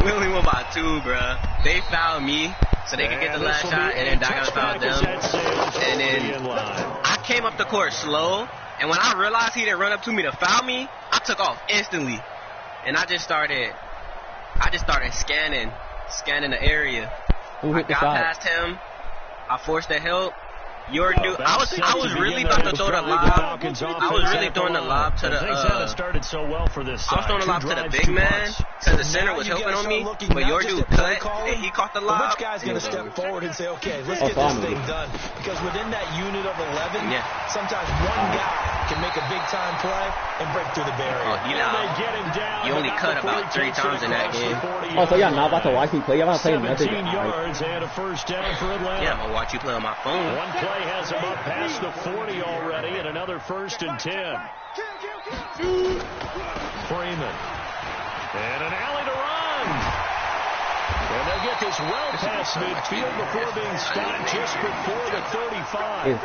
We only won by 2, bro. They fouled me so they could get the last shot, and then Dagon fouled them. And then I came up the court slow, and when I realized he didn't run up to me to foul me, I took off instantly, and I just started scanning the area. I got past him. I forced the help. Your dude, I was really about to throw the lob. I was really throwing the lob to the. I was throwing the lob to the big man because the center was helping on me. But your dude cut and he caught the lob. Which guy's gonna step forward and say, "Okay, let's get this thing done"? Because within that unit of 11, sometimes one guy can make a big time play and break through the barrier. You only cut about 3 times in that game. Oh, so y'all not about to watch me play? Y'all about to play another game? Yeah, I'm gonna watch you play on my phone. One play has him up past the 40 already, and another 1st and 10. Freeman. And an alley to run. And they'll get this well past midfield before being stopped just before the 35.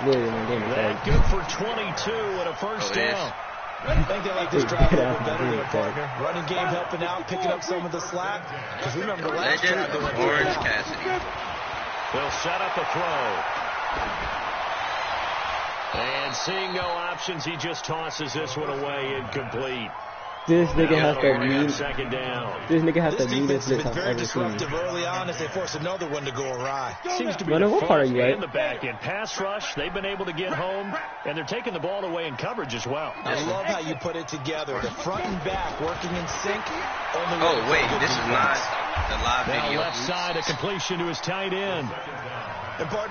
That good for 22 and a first down. I think they like this drive a little bit better than a partner. Running game helping out, picking up some of the slack. Because remember the last drive they went Orange Cassidy. They'll set up a throw. And seeing no options, he just tosses this one away, incomplete. This nigga has the mean. Second down. This nigga has the meanest blitz I've very ever seen. disruptive early on as they force another one to go awry. Seems to be what part are you at? in the back end. Pass rush, they've been able to get home, and they're taking the ball away in coverage as well. I love how you put it together. The front and back working in sync. Oh, wait, this is not the live video. Left side, a completion to his tight end.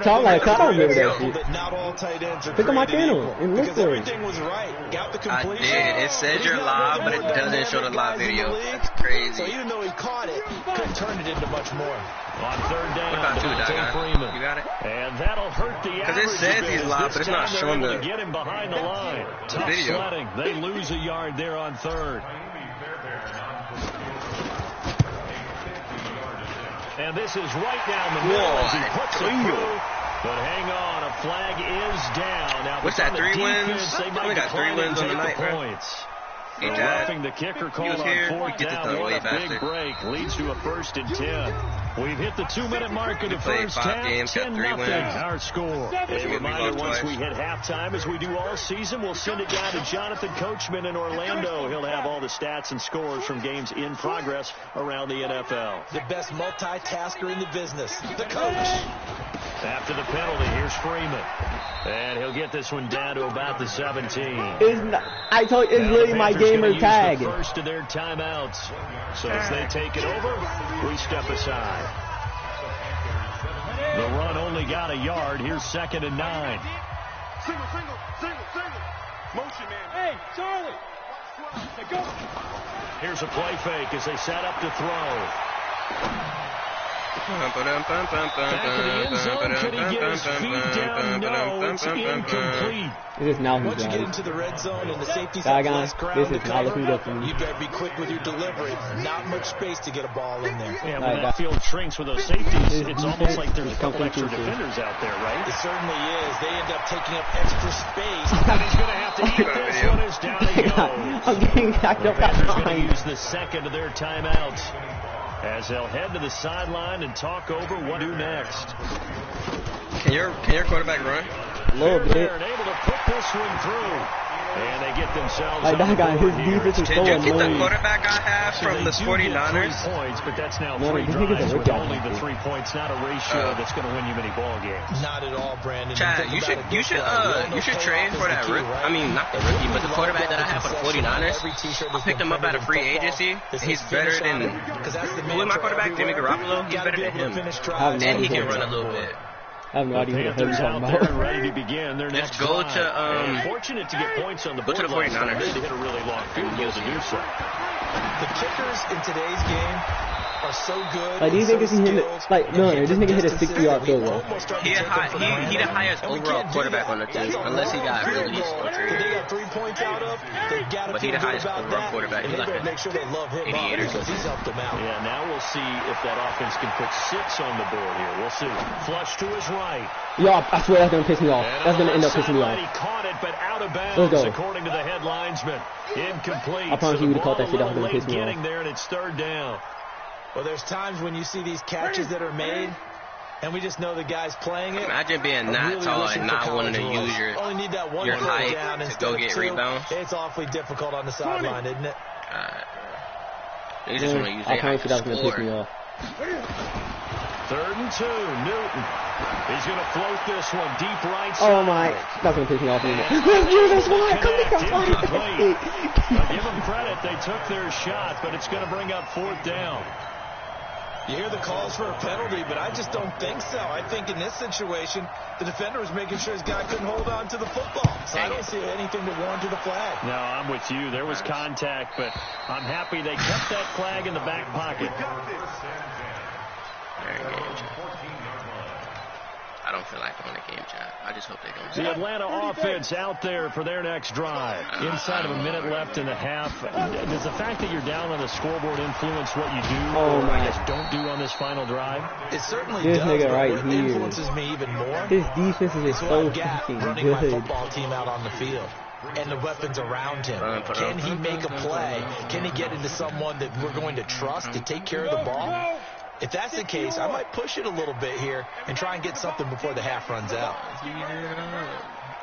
Sound like I don't remember that shit. Not all tight ends are Look at my channel and look for it. Everything was right. Got the completion. I did. It says you're live, but it doesn't show the live video. It's crazy. So even though he caught it, couldn't turn it into much more. On 3rd down, what about Freeman. You got it? And that'll hurt the average. Because it says he's live, but it's not showing the get him behind the line. Tough video. sledding. They lose a yard there on 3rd. And this is right down the middle as he puts it through. But hang on, a flag is down. Now, what's that, 3 wins? They only got 3 wins on the night, points. Roughing the kicker call on 4th down. What a big break. Leads to a 1st and 10. We've hit the 2-minute mark of the first half. 10-0 our score. A reminder, once we hit halftime, as we do all season, we'll send it down to Jonathan Coachman in Orlando. He'll have all the stats and scores from games in progress around the NFL. The best multitasker in the business, the coach. After the penalty, here's Freeman. And he'll get this one down to about the 17. I told you, it's literally my gamer tag. First of their timeouts. So as they take it over, we step aside. The run only got a yard. Here's 2nd and 9. Single. Motion, man. Hey, Charlie. Hey, go. Here's a play fake as they set up to throw. Back to the end zone. Could he get his feet down? No, it's incomplete. This is now once you get into the red zone and the safeties have less ground to cover, you better be quick with your delivery. Not much space to get a ball in there. Yeah, when that field shrinks with those safeties, it's almost like there's a couple extra defenders out there, right? It certainly is. They end up taking up extra space. And he's going to have to eat this one as down he goes. I'm getting backed up that time. They're going to use the 2nd of their timeouts as they'll head to the sideline and talk over what to do next. Can your quarterback run? A little bit. They're able to put this one through. And they get themselves like that guy, his defense is so annoying. Did you get the quarterback I have from the 49ers? 3 points, but that's now 3 drives with only the 3 points. Not a ratio that's going to win you many ball games. Not at all, Brandon. Chad, you should trade for that rookie. I mean, not the rookie, but the quarterback that I have for the 49ers. I picked him up at a free agency. He's better than who is my quarterback? Jimmy Garoppolo. He's better than him, and he can run a little bit. I have no idea what the hell you're talking about. Ready to begin their next go drive. to fortunate to get points on the board. Go to the 49ers. They hit a really long field goal to do so. The kickers in today's game are so good. Like these niggas hit like no, this nigga hit a 60-yard field goal. He the highest overall quarterback on the team, unless he got released or traded. They got 3 points out of. But he the highest overall quarterback. He's like make sure they love him 88 or something. He's helped them out. Yeah, now we'll see if that offense can put 6 on the board here. We'll see. Flush to his right. Yo, I swear that's gonna piss me off. That's gonna end up pissing me off. He caught it, but out of bounds. Let's go. According to the head linesman. Incomplete. I promise you would have caught that shit. That was gonna piss me off. Getting there, and it's 3rd down. Well, there's times when you see these catches that are made, and we just know the guys playing it. Imagine being not really tall and not wanting to use your height down to go get rebounds. It's awfully difficult on the sideline, isn't it? They just want to use their height to score. 3rd and 2, Newton. He's going to float this one deep right side. Oh my, that's going to piss me off. Give them credit, they took their shot, but it's going to bring up 4th down. You hear the calls for a penalty, but I just don't think so. I think in this situation, the defender was making sure his guy couldn't hold on to the football. So I don't see anything to warrant to the flag. No, I'm with you. There was contact, but I'm happy they kept that flag in the back pocket. I don't feel like on a game chat. I just hope they don't. The Atlanta offense out there for their next drive. Inside of a minute left in the half. Does the fact that you're down on the scoreboard influence what you do or I guess don't do on this final drive? It certainly this does. Nigga right what here. influences me even more. His defense is just so fucking running good. My football team out on the field. And the weapons around him. Can he make a play? Can he get into someone that we're going to trust to take care of the ball? If that's the case, I might push it a little bit here and try and get something before the half runs out.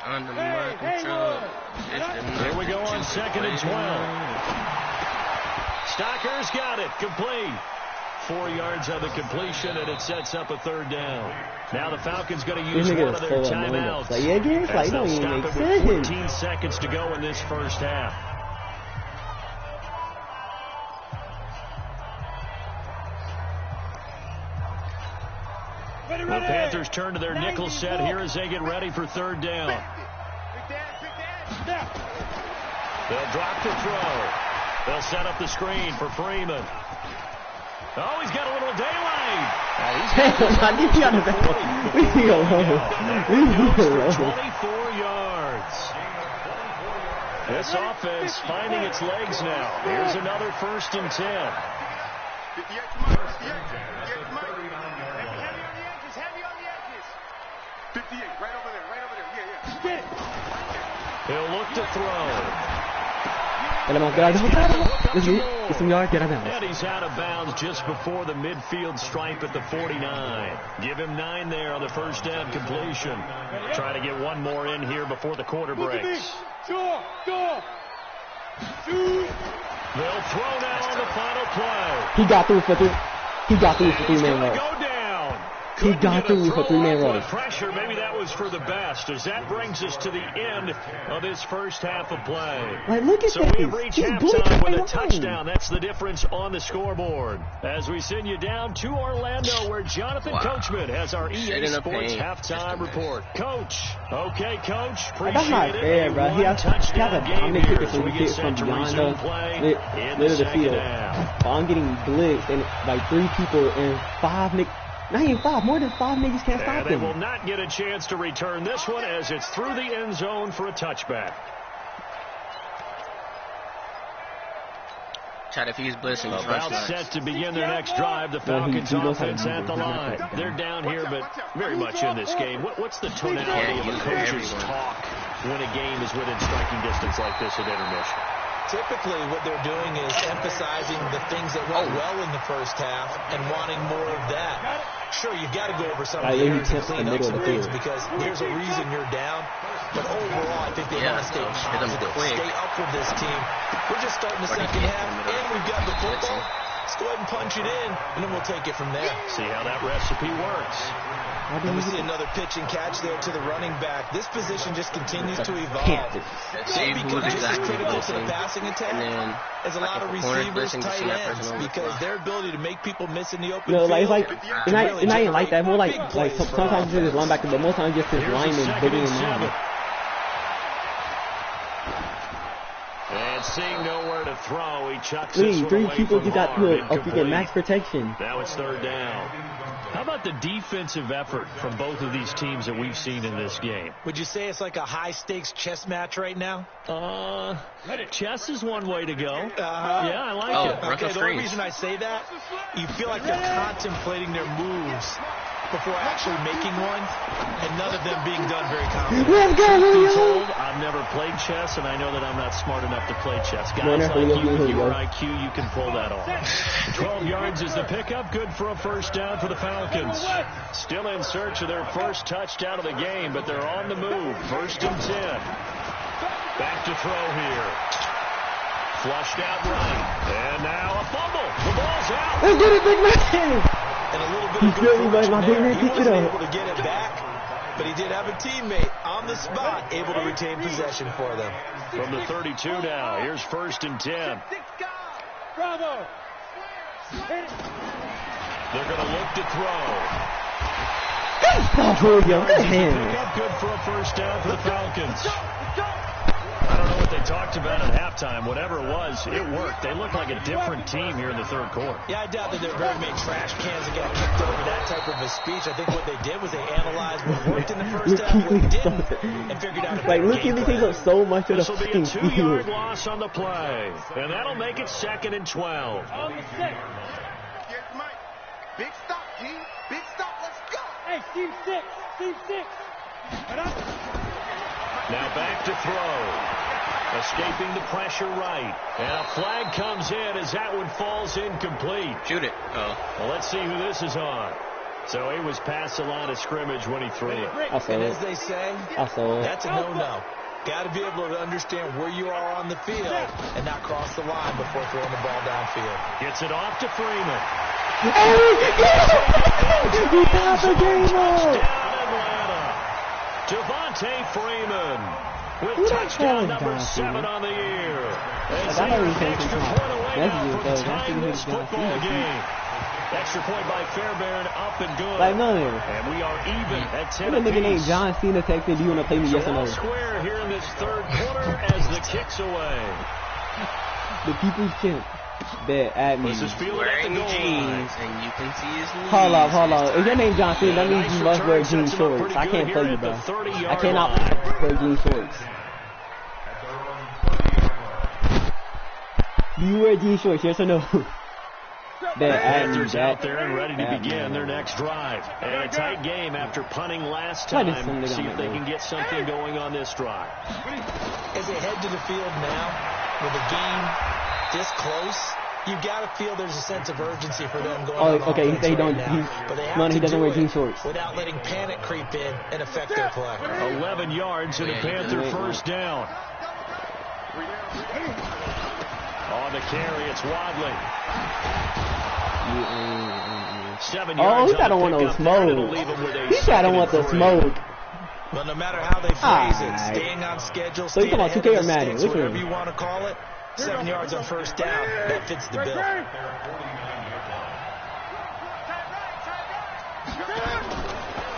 Under my control. Here we go on 2nd and 12. Stocker's got it. Complete. 4 yards on the completion, and it sets up a 3rd down. Now the Falcons going to use one of their timeouts. Like, yeah, Gary's like, don't even make sense. 14 seconds to go in this first half. The Panthers turn to their nickel set here as they get ready for 3rd down. They'll drop the throw. They'll set up the screen for Freeman. Oh, he's got a little daylight. Leave me alone. 24 yards. This offense finding its legs now. Here's another 1st and 10. He'll look to throw. Get some yards, get him out. And he's out of bounds just before the midfield stripe at the 49. Give him 9 there on the 1st down completion. Try to get one more in here before the quarter breaks. They'll throw now on the final play. He got through for 3-man rush. He got through for 3-man rush. Pressure, maybe that was for the best, as that brings us to the end of this first half of play. Like, look at so we have reached halftime with a touchdown. That's the difference on the scoreboard. As we send you down to Orlando, where Jonathan Coachman has our EA Sports halftime report. Coach. Okay, Coach. Appreciate that's not fair, bro. He has a dominant kicker so he can from beyond the field. But I'm getting blitzed and like 3 people and 5 niggas. Not even 5. More than 5 niggas can't stop him. They will not get a chance to return this one as it's through the end zone for a touchback. Chad, if he's blitzing, about set to begin their next drive. The Falcons offense at the line. They're down here, but very much in this game. What's the tonality of a coach's talk when a game is within striking distance like this at intermission? Typically, what they're doing is emphasizing the things that went well in the first half and wanting more of that. Sure, you've got to go over some of the areas and clean up some things because there's a reason you're down. But overall, I think they want to stay positive, stay up with this team. We're just starting the second half, and we've got the football. Let's go ahead and punch it in, and then we'll take it from there. See how that recipe works. And we see another pitch and catch there to the running back. This position just continues to evolve. See who's exactly critical to the passing attack as a lot of receivers, tight ends, because their ability to make people miss in the open field. Like, it's not even like that. More like sometimes it's just linebacker, but most times just his lineman bigger than him. And seeing nowhere to throw, he chucks this one 3 people just got to a freaking max protection. Now it's 3rd down. How about the defensive effort from both of these teams that we've seen in this game? Would you say it's like a high-stakes chess match right now? Chess is one way to go. Yeah, I like it. Okay, the only reason I say that, you feel like they're contemplating their moves before actually making one, and none of them being done very confidently. Let's go, Julio! I've never played chess, and I know that I'm not smart enough to play chess. Guys like you, with your IQ, you can pull that off. 12 yards is the pickup. Good for a first down for the Falcons. Still in search of their first touchdown of the game, but they're on the move. 1st and 10. Back to throw here. Flushed out right. And now a fumble. The ball's out. Let's get it, big man! And a little bit of good fortune there. He wasn't able to get it back, but he did have a teammate on the spot able to retain possession for them. From the 32 now, here's 1st and 10. Bravo! They're going to look to throw. Oh, Julio, good hand. Pick up good for a first down for the Falcons. I don't know what they talked about at halftime. Whatever it was, it worked. They look like a different team here in the 3rd quarter. Yeah, I doubt that there are very many trash cans that got kicked over that type of a speech. I think what they did was they analyzed what worked in the first half, what didn't, and figured out like, look, he takes up so much of the fucking field. This will be a 2-yard loss on the play, and that'll make it 2nd and 12. On the 6. Big stop, team. Big stop. Let's go. Hey, Team 6. Team 6. Now back to throw. Escaping the pressure right. And a flag comes in as that one falls incomplete. Shoot it. Oh. Well, let's see who this is on. So he was past the line of scrimmage when he threw it. And as they say, that's a no-no. Got to be able to understand where you are on the field and not cross the line before throwing the ball downfield. Gets it off to Freeman. He got the game up! Devontae Freeman with touchdown number 7 on the year. As he an extra point away now from tying this football game. Extra point by Fairbairn, up and good. Like, no. And we are even at 10 apiece. Nigga named John Cena texted, do you want to play me, yes or no? Square here in this 3rd quarter as the kick's away. The people's champ. That at me. Wearing jeans, and you can see his knees. Hold on. If your name John Cena, that means you must wear jean shorts. I can't play you, bro. I cannot wear jean shorts. Do you wear jean shorts, yes or no? Panthers out there and ready to begin their next drive. And a tight game after punting last time. See if they can get something going on this drive. As they head to the field now, with the game this close, you've got to feel there's a sense of urgency for them going on okay, offense he don't. But He doesn't wear jean shorts. Without letting panic creep in and affect their play. 11 yards and a Panther first down. On the carry, it's Wadley. 7 yards. He don't want no smoke. He don't want the smoke. Well, no matter how they phrase it, staying on schedule, so you talking about 2K or Madden? Whatever you want to call it, 7 yards on first down, that fits the bill.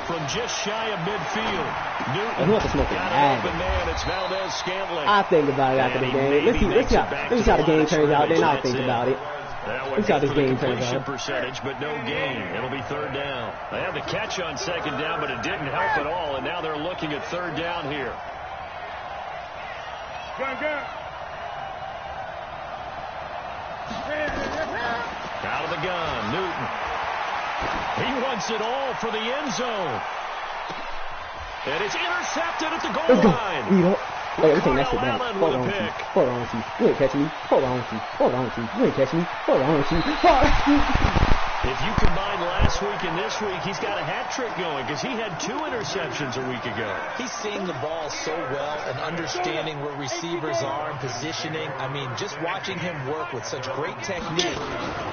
From just shy of midfield, Newton got an open man. It's Valdez Scantling. I'll think about it after the game. Let's see how the game turns out. Then I'll think about it. Let's see how this game turns out. Percentage, but no gain. It'll be 3rd down. They had the catch on 2nd down, but it didn't help at all. And now they're looking at 3rd down here. Out of the gun, Newton. He wants it all for the end zone. And it's intercepted at the goal line. Wait, everything that's it, man. Hold on, Chief. Hold on, Chief. You ain't catching me. Hold on, Chief. Hold on, Chief. You ain't catching me. Hold on, Chief. If you combine last week and this week, he's got a hat trick going because he had 2 interceptions a week ago. He's seeing the ball so well and understanding where receivers are and positioning. I mean, just watching him work with such great technique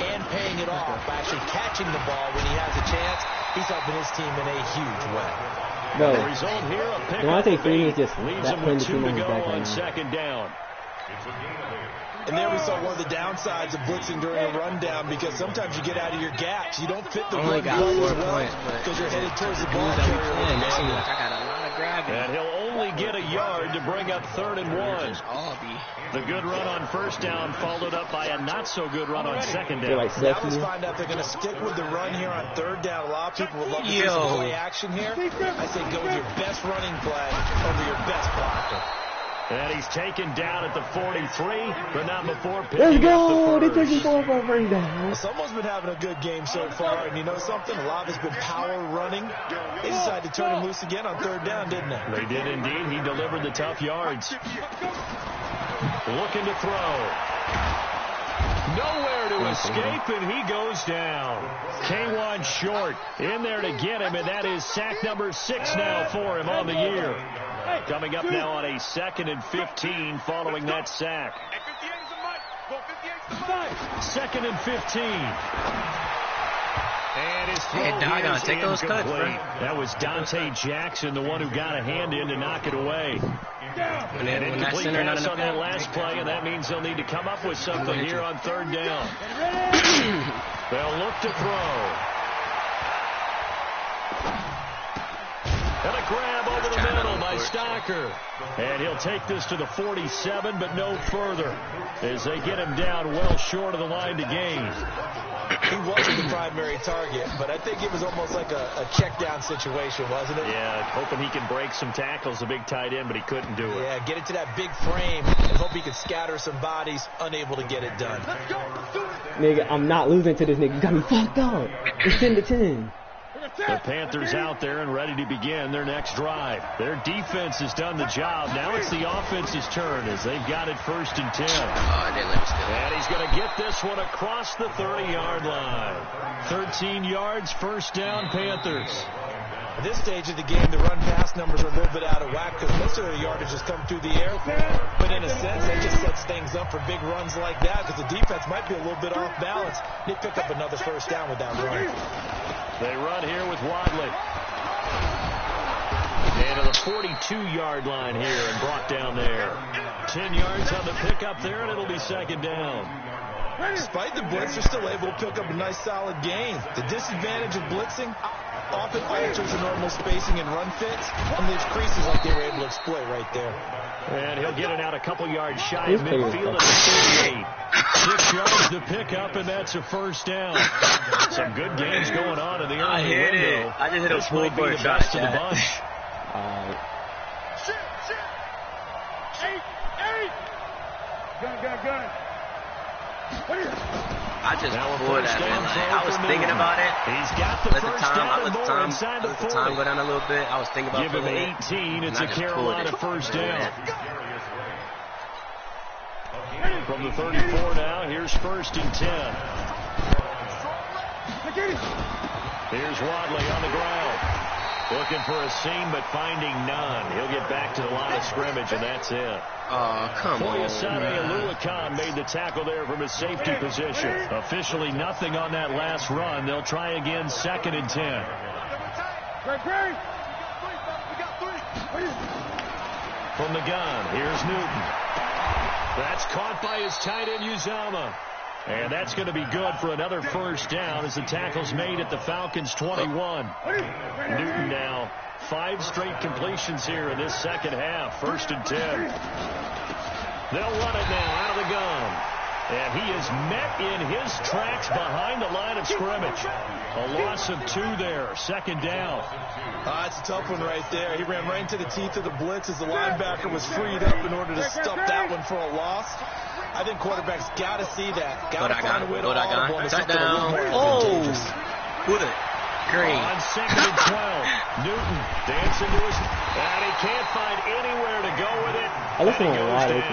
and paying it off by actually catching the ball when he has a chance, he's helping his team in a huge way. No, the result here, a pick Devontae Freeman is just leaves him with 2 to go on 2nd down. And there we saw one of the downsides of blitzing during a rundown because sometimes you get out of your gaps. You don't fit the run because you're headed towards the ball carrier. I got a lot of gravity. And he'll only get a yard to bring up 3rd and 1. The good run on first down followed up by a not-so-good run on 2nd down. Now let's find out they're going to stick with the run here on 3rd down. A lot of people would love to see some play action here. I say go with your best running play over your best blocker. And he's taken down at the 43, but not before Let's picking go. up the They're taking first. 4 for a first down. Someone's been having a good game so far, and you know something? A lot of it's been power running. They decided to turn him loose again on 3rd down, didn't they? They did indeed. He delivered the tough yards. Looking to throw. Nowhere to escape, and he goes down. K1 short in there to get him, and that is sack number 6 now for him on the year. Coming up now on a 2nd and 15 following that sack. 2nd and 15. And his throw is take those cuts, incomplete. That was Dante Jackson, the one who got a hand in to knock it away. And an incomplete pass on that last play, and that means they'll need to come up with something here on 3rd down. They'll look to throw. And a grab over the middle by Stocker. And he'll take this to the 47, but no further, as they get him down well short of the line to gain. He wasn't the primary target, but I think it was almost like a check down situation, wasn't it? Yeah, hoping he can break some tackles, the big tight end, but he couldn't do it. Yeah, get it to that big frame and hope he can scatter some bodies, unable to get it done. Nigga, I'm not losing to this nigga. You got me fucked up. It's 10 to 10. The Panthers out there and ready to begin their next drive. Their defense has done the job. Now it's the offense's turn as they've got it 1st and 10. And he's going to get this one across the 30-yard line. 13 yards, 1st down, Panthers. At this stage of the game, the run-pass numbers are a little bit out of whack because most of their yardage has come through the air. But in a sense, that just sets things up for big runs like that because the defense might be a little bit off balance. They pick up another 1st down with that run. They run here with Wadley. And to the 42-yard line here and brought down there. 10 yards on the pickup there, and it'll be 2nd down. Despite the blitz, they're still able to pick up a nice solid gain. The disadvantage of blitzing often alters the normal spacing and run fits and leaves creases like they were able to exploit right there. And he'll get it out a couple yards shy of midfield at the 38. 6 yards to pick up, and that's a 1st down. Some good games going on in the early window. I just hit a full court shot shot to the bunch. Gun. I just pulled that, man. Like, I was thinking about it. He's got the first down and more inside the 40. Let the time go down a little bit. I was thinking about Give him 18. It's a Carolina 1st down. From the 34 now, here's 1st and 10. Here's Wadley on the ground. Looking for a seam, but finding none. He'll get back to the line of scrimmage, and that's it. Oh, come on. Foyesade Aluakon made the tackle there from his safety position. Officially nothing on that last run. They'll try again, 2nd and 10. From the gun, here's Newton. That's caught by his tight end, Uzama. And that's going to be good for another 1st down as the tackle's made at the Falcons' 21. Newton now 5 straight completions here in this 2nd half. 1st and 10. They'll run it now out of the gun. And he is met in his tracks behind the line of scrimmage. A loss of 2 there. 2nd down. It's a tough one right there. He ran right into the teeth of the blitz as the linebacker was freed up in order to stuff that one for a loss. I think quarterbacks got to see that. Got to find a way to audible and something a little more advantageous. Put it. Green. On 2nd and 12. Newton dancing to his... And he can't find anywhere to go with it. I listen a lot of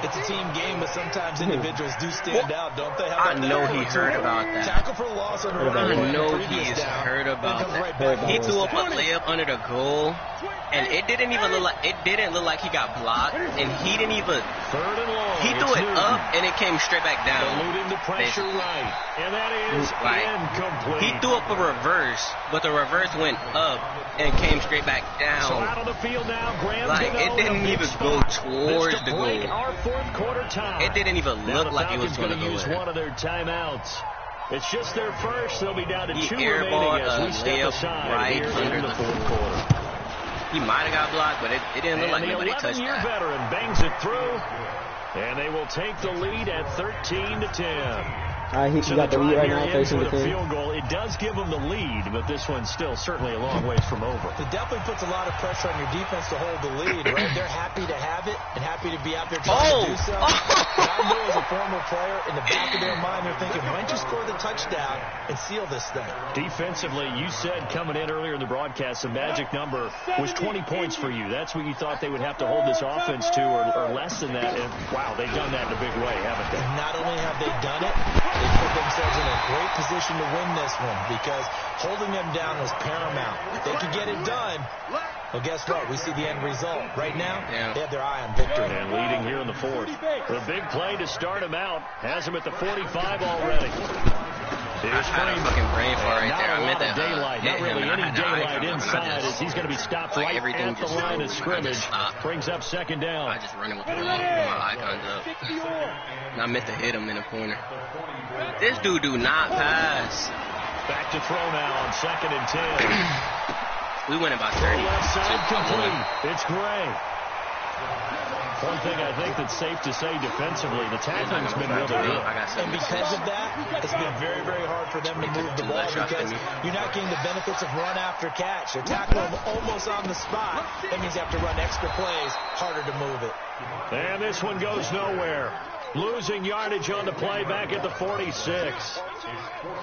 It's a team game, but sometimes individuals do stand out, don't they? I know he heard about that. Tackle for loss on the run. I know he's heard about that. He threw up a layup under the goal, and it didn't look like he got blocked, and he didn't even. 3rd and long. He threw it up, and it came straight back down. Eluding the pressure right, and that is incomplete. He threw up a reverse, but the reverse went up and came straight back down. So out on the field now, Graham. Like it didn't even go towards the goal. Our 4th quarter time. It didn't even look like it was going to go use in. one of their timeouts. It's just their first. They'll be down to 2 remaining airballed as we step aside here in the 4th quarter. He might have got blocked, but it didn't look like nobody touched that. The 11-year veteran bangs it through, and they will take the lead at 13 to 10. He got the lead right now, 13-10. Field goal. It does give them the lead, but this one's still certainly a long ways from over. It definitely puts a lot of pressure on your defense to hold the lead, right? They're happy to have it and happy to be out there trying to do so. But I know as a former player, in the back of their mind, they're thinking, why don't you score the touchdown and seal this thing? Defensively, you said coming in earlier in the broadcast, the magic number was 20 points for you. That's what you thought they would have to hold this offense to, or less than that. And, wow, they've done that in a big way, haven't they? And not only have they done it, they put themselves in a great position to win this one because holding them down was paramount. If they could get it done, well, guess what? We see the end result. Right now, they have their eye on victory. And leading here in the fourth. The big play to start him out has him at the 45 already. I had a fucking brain fart right there. I meant that daylight. Not really any daylight inside as he's going to be stopped right at the line of scrimmage. Brings up second down. I just running with the ball with my icons up. And I meant to hit him in the corner. This dude do not pass. Back to throw now on 2nd and 10. We win about 30. Left side complete. It's Gray. One thing I think that's safe to say defensively, the tackling's been really good. And because of that, it's been very, very hard for them to move the ball because you're not getting the benefits of run after catch. They're tackling almost on the spot. That means you have to run extra plays, harder to move it. And this one goes nowhere. Losing yardage on the play back at the 46.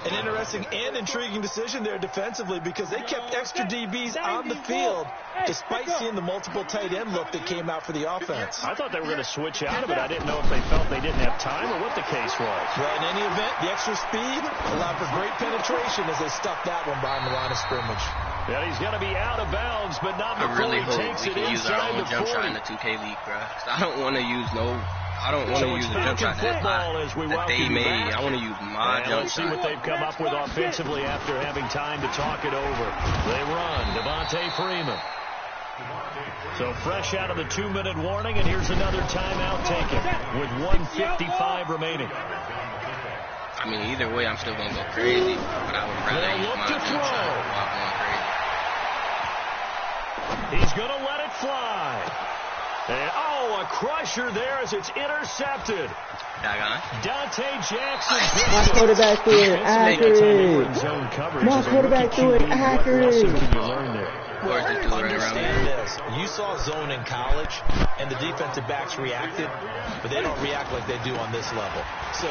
An interesting and intriguing decision there defensively because they kept extra DBs on the field despite seeing the multiple tight end look that came out for the offense. I thought they were going to switch out of it. I didn't know if they felt they didn't have time or what the case was. Well, in any event, the extra speed allowed for great penetration as they stuck that one behind the line of scrimmage. Yeah, he's going to be out of bounds, but not before he takes it inside the 40. Jump shot in the 2K league, bro. I don't want to use I don't want to use the jump shot that they made. I want to use my jump shot. Let's see what they've come up with offensively after having time to talk it over. They run. Devontae Freeman. So fresh out of the 2-minute warning, and here's another timeout taken with 1:55 remaining. I mean, either way, I'm still going to go crazy, but I would rather use my jump shot while going crazy. He's going to let it fly. And, a crusher there as it's intercepted. Dante Jackson. My quarterback threw it accurate. My quarterback threw it accurate. You saw zone in college, and the defensive backs reacted, but they don't react like they do on this level. So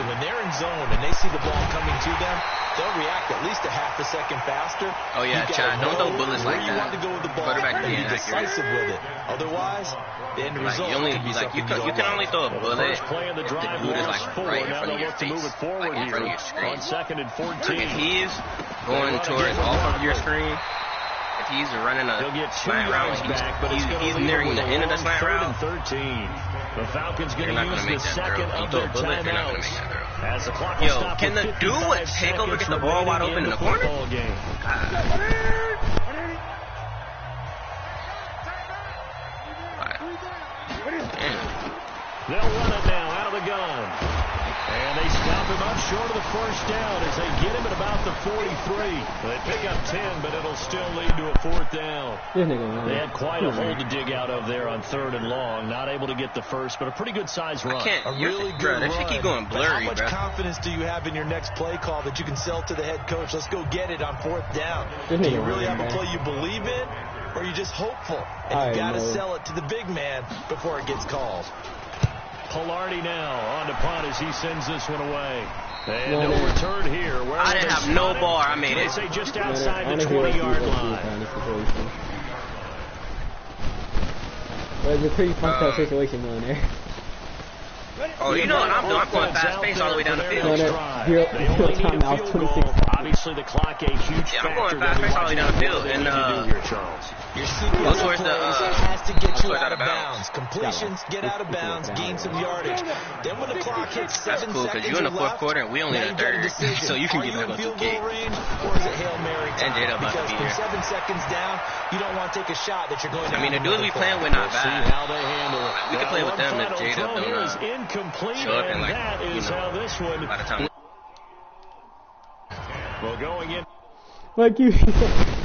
when they're in zone and they see the ball coming to them, they'll react at least a half a second faster. Oh, yeah, Chad, don't throw bullets like that. You want to go with the ball and be decisive with it. Otherwise, the end result can be something you can only throw a bullet. First play of the drive was like 4. Now they look to move it forward here on 2nd and 14. If he's going towards off of your screen, if he's running a slant route, he's nearing the end of the slant route. 13. The Falcons going to use the second of their timeouts. As the clock will stop. Can the dude with takeover get the ball wide open in the corner? They'll run it now out of the gun. And they stop him up short of the first down as they get him at about the 43. They pick up 10, but it'll still lead to a 4th down. They had quite a hole to dig out of there on 3rd and long. Not able to get the first, but a pretty good size run. A really good run. Keep going blurry, how much confidence do you have in your next play call that you can sell to the head coach? Let's go get it on 4th down. Do you really have a play you believe in, or are you just hopeful? And you got to sell it to the big man before it gets called. Pilardi now on the punt as he sends this one away. And no return here. I didn't have no bar. I made it. They say just outside the 20-yard line. Well, it's a pretty fucked up situation going there. Oh, you know what I'm doing? I'm going fast pace all the way down the field. Timeout 26. Obviously, the clock a huge factor. I'm going fast pace all the way down the field. And your sequence of plays has to get you out of bounds. Completions, get out of bounds, gain some yardage. Then when the clock hits 7 seconds because you're in the 4th quarter and we only in the 3rd. So you can get back on 2K. Or is it Hail Mary time? Because from 7 seconds down, you don't want to take a shot that you're going to. I mean, the dudes we playing with not bad. See how they handle it. We can play with them if J-Dub don't incomplete, show up and that is how this one. By the time well, going in. Like you.